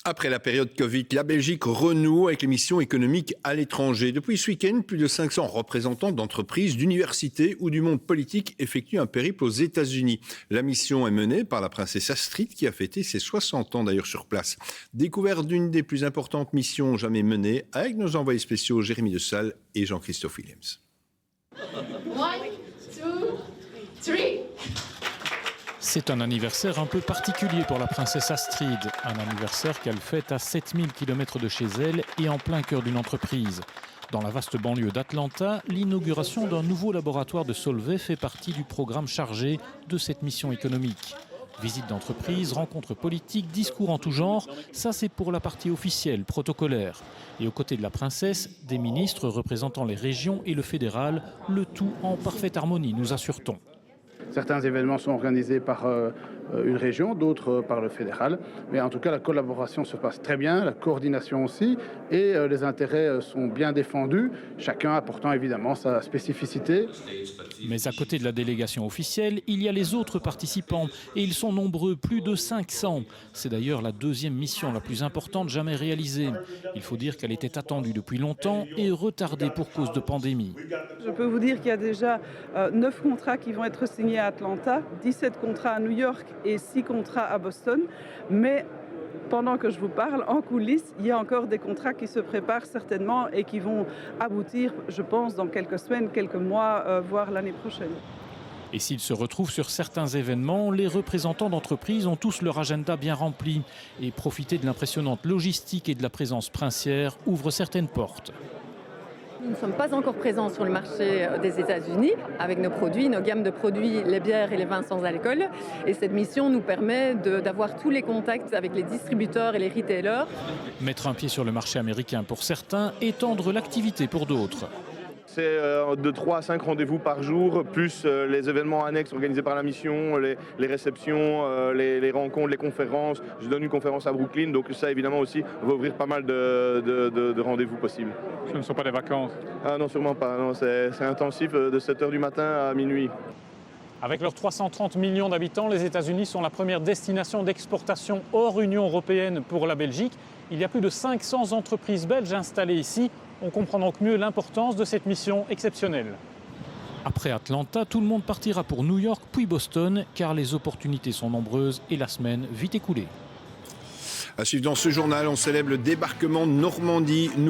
Après la période Covid, la Belgique renoue avec les missions économiques à l'étranger. Depuis ce week-end, plus de 500 représentants d'entreprises, d'universités ou du monde politique effectuent un périple aux États-Unis. La mission est menée par la princesse Astrid qui a fêté ses 60 ans d'ailleurs sur place. Découverte d'une des plus importantes missions jamais menées avec nos envoyés spéciaux Jérémy De Salle et Jean-Christophe Williams. 1, 2, 3. C'est un anniversaire un peu particulier pour la princesse Astrid. Un anniversaire qu'elle fête à 7000 km de chez elle et en plein cœur d'une entreprise. Dans la vaste banlieue d'Atlanta, l'inauguration d'un nouveau laboratoire de Solvay fait partie du programme chargé de cette mission économique. Visite d'entreprise, rencontres politiques, discours en tout genre, ça c'est pour la partie officielle, protocolaire. Et aux côtés de la princesse, des ministres représentant les régions et le fédéral, le tout en parfaite harmonie, nous assure-t-on. Certains événements sont organisés par une région, d'autres par le fédéral. Mais en tout cas, la collaboration se passe très bien, la coordination aussi, et les intérêts sont bien défendus, chacun apportant évidemment sa spécificité. Mais à côté de la délégation officielle, il y a les autres participants, et ils sont nombreux, plus de 500. C'est d'ailleurs la deuxième mission la plus importante jamais réalisée. Il faut dire qu'elle était attendue depuis longtemps et retardée pour cause de pandémie. Je peux vous dire qu'il y a déjà 9 contrats qui vont être signés à Atlanta, 17 contrats à New York et 6 contrats à Boston. Mais pendant que je vous parle, en coulisses, il y a encore des contrats qui se préparent certainement et qui vont aboutir, je pense, dans quelques semaines, quelques mois, voire l'année prochaine. Et s'ils se retrouvent sur certains événements, les représentants d'entreprises ont tous leur agenda bien rempli. Et profiter de l'impressionnante logistique et de la présence princière ouvre certaines portes. Nous ne sommes pas encore présents sur le marché des États-Unis avec nos produits, nos gammes de produits, les bières et les vins sans alcool. Et cette mission nous permet d'avoir tous les contacts avec les distributeurs et les retailers. Mettre un pied sur le marché américain pour certains, étendre l'activité pour d'autres. C'est de 3 à 5 rendez-vous par jour, plus les événements annexes organisés par la mission, les réceptions, les rencontres, les conférences. Je donne une conférence à Brooklyn, donc ça évidemment aussi va ouvrir pas mal de rendez-vous possibles. Ce ne sont pas des vacances? Ah non, sûrement pas. Non, c'est intensif de 7h du matin à minuit. Avec leurs 330 millions d'habitants, les États-Unis sont la première destination d'exportation hors Union européenne pour la Belgique. Il y a plus de 500 entreprises belges installées ici. On comprend donc mieux l'importance de cette mission exceptionnelle. Après Atlanta, tout le monde partira pour New York puis Boston, car les opportunités sont nombreuses et la semaine vite écoulée. À suivre dans ce journal, on célèbre le débarquement de Normandie.